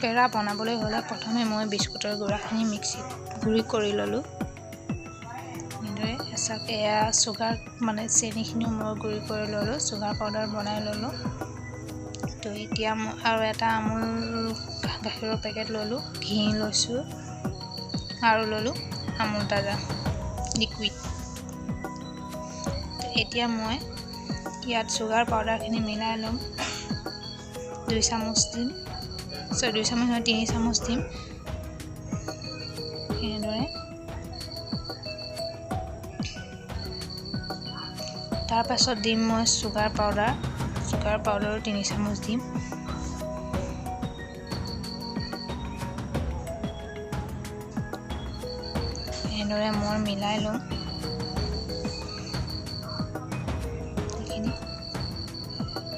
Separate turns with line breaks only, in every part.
পেৰা বনাবলৈ হ'লে প্ৰথমে মই বিস্কুটৰ গুড়াখিনি মিক্সিত গুড়ি কৰি ল'লোঁ। এনেদৰে এয়া চুগাৰ চেনিখিনিও মই গুড়ি কৰি ল'লোঁ, চুগাৰ পাউডাৰ বনাই ল'লোঁ। তো এতিয়া মই আৰু এটা আমুল গাখীৰৰ পেকেট ল'লোঁ, ঘি লৈছোঁ আৰু ল'লোঁ আমুল তাজা লিকুইড। তো এতিয়া মই ইয়াত চুগাৰ পাউডাৰখিনি মিলাই ল'ম। 2 চামুচ দিম, 2 চামুচ নহয় 3 চামুচ দিম। এনেদৰে তাৰপাছত দিম মই চুগাৰ পাউডাৰো 3 চামুচ দিম। এনেদৰে মই মিলাই লওঁ। এইখিনি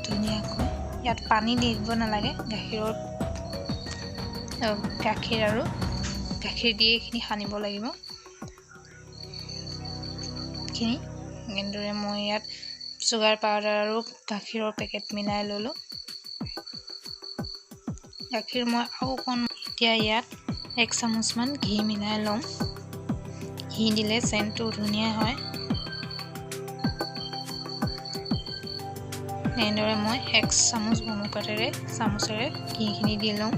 ধুনীয়াকৈ ইয়াত পানী দিব নালাগে, গাখীৰ দিয়ে এইখিনি সানিব লাগিব। এনেদৰে মই ইয়াত চুগাৰ পাউডাৰ আৰু গাখীৰৰ পেকেট মিলাই ল'লোঁ। গাখীৰ মই আৰু অকণ এতিয়া ইয়াত 1 চামুচমান ঘি মিলাই ল'ম। ঘি দিলে চেণ্টটো ধুনীয়া হয়। এনেদৰে মই 1 চামুচ চামুচেৰে ঘিখিনি দি লওঁ।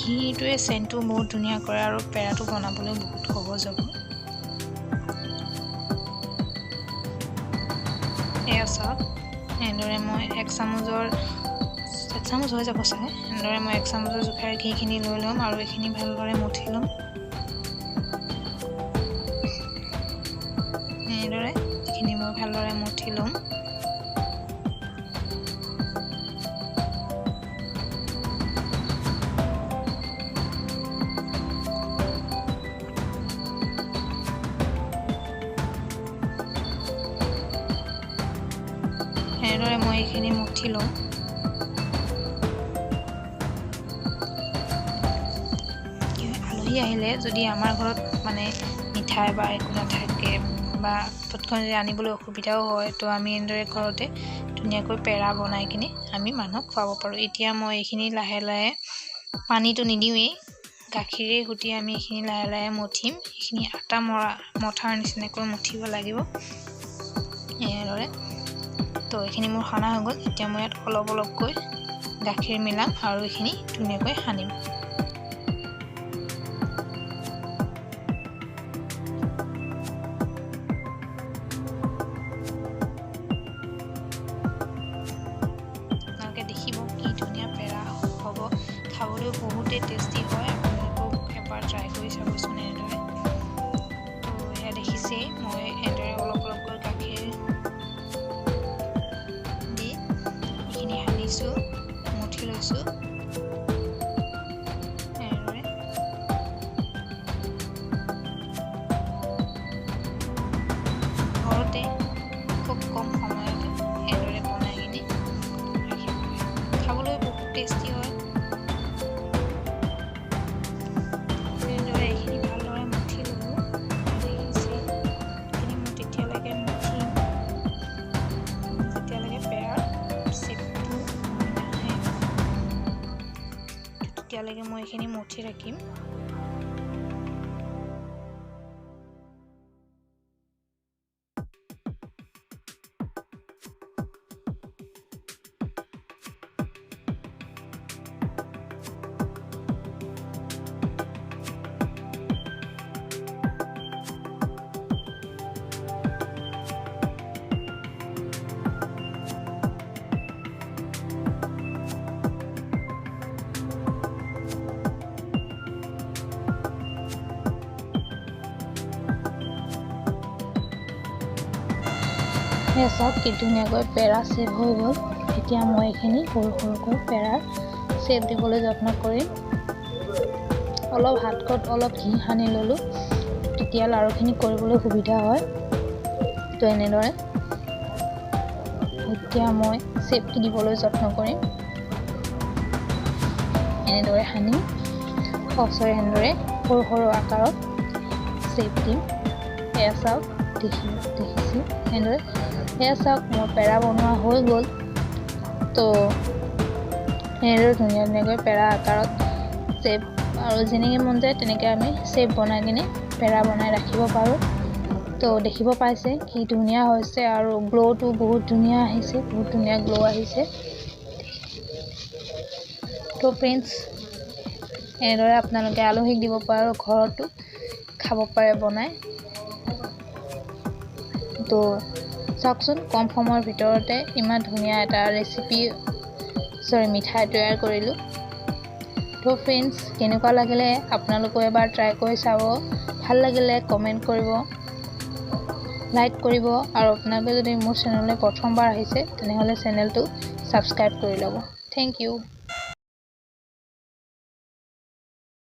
ঘিটোৱে চেণ্টটো বহুত ধুনীয়া কৰে আৰু পেৰাটো বনাবলৈ বহুত সহজ হ'ব। এয়া চাওক, এনেদৰে মই 1 চামুচ হৈ যাব চাগে। এনেদৰে মই 1 চামুচৰ জোখাৰে ঘিখিনি লৈ ল'ম আৰু এইখিনি ভালদৰে মঠি ল'ম। এনেদৰে এইখিনি মই ভালদৰে মঠি ল'ম। এনেদৰে মই এইখিনি মঠি লওঁ। আলহী আহিলে যদি আমাৰ ঘৰত মিঠাই বা একো নাথাকে বা তৎক্ষণাৎ যদি আনিবলৈ অসুবিধাও হয়, তো আমি এনেদৰে ঘৰতে ধুনীয়াকৈ পেৰা বনাই কিনি আমি মানুহক খুৱাব পাৰোঁ। এতিয়া মই এইখিনি লাহে লাহে পানীটো নিদিওঁৱেই, গাখীৰে গুটি আমি এইখিনি লাহে লাহে মঠিম। এইখিনি আটা মঠাৰ নিচিনাকৈ মঠিব লাগিব এনেদৰে। তো এইখিনি মোৰ সানা হৈ গ'ল। এতিয়া মই ইয়াত অলপ অলপকৈ গাখীৰ মিলাম আৰু এইখিনি ধুনীয়াকৈ সানিম। আপোনালোকে দেখিব কি ধুনীয়া পেৰা হ'ব, খাবলৈও বহুতেই টেষ্টি হয়। আপোনালোকেও এবাৰ ট্ৰাই কৰি চাবচোন এনেদৰে। তো এয়া দেখিছেই, মই এনেদৰে অলপ অলপকৈ গাখীৰ দি এইখিনি সানিছোঁ, মঠি লৈছোঁ। এনেদৰে ঘৰতে খুব কম সময়তে এনেদৰে বনাই কিনি ৰাখিব লাগে। খাবলৈ বহুত টেষ্টি হয়। এনেদৰে এইখিনি ভালদৰে মঠি ল'লোঁ। দেখিছে, এইখিনি মই তেতিয়ালৈকে মঠিম যেতিয়ালৈকে পেৰাৰ চেপটো নাহে, তেতিয়ালৈকে মই এইখিনি মঠি ৰাখিম। চাওক কি ধুনীয়াকৈ পেৰা চেপ হৈ গ'ল। এতিয়া মই এইখিনি সৰু সৰুকৈ পেৰাৰ চেপ দিবলৈ যত্ন কৰিম। হাতত অলপ ঘি সানি ল'লোঁ, তেতিয়া লাড়ুখিনি কৰিবলৈ সুবিধা হয়। তো এনেদৰে এতিয়া মই চেপটি দিবলৈ যত্ন কৰিম। এনেদৰে সানিম, সচৰে এনেদৰে সৰু সৰু আকাৰত চেপ দিম। এয়া চাওক, দেখিছোঁ এনেদৰে। এয়া চাওক, মোৰ পেৰা বনোৱা হৈ গ'ল। তো এনেদৰে ধুনীয়া ধুনীয়াকৈ পেৰা আকাৰত শ্বেপ আৰু যেনেকৈ মন যায় তেনেকৈ আমি শ্বেপ বনাই কিনে পেৰা বনাই ৰাখিব পাৰোঁ। তো দেখিব পাইছে কি ধুনীয়া হৈছে আৰু গ্ল'টো বহুত ধুনীয়া আহিছে, বহুত ধুনীয়া গ্ল' আহিছে। তো ফ্ৰেণ্ডছ, এনেদৰে আপোনালোকে আলহীক দিব পাৰে আৰু ঘৰতো খাব পাৰে বনাই। তো চাওকচোন, কম সময়ৰ ভিতৰতে ইমান ধুনীয়া এটা মিঠাই তৈয়াৰ কৰিলোঁ। তো ফ্ৰেণ্ডছ, কেনেকুৱা লাগিলে আপোনালোকেও এবাৰ ট্ৰাই কৰি চাব। ভাল লাগিলে কমেণ্ট কৰিব, লাইক কৰিব, আৰু আপোনালোকে যদি মোৰ চেনেললৈ প্ৰথমবাৰ আহিছে তেনেহ'লে চেনেলটো ছাবস্ক্ৰাইব কৰি ল'ব। Thank U.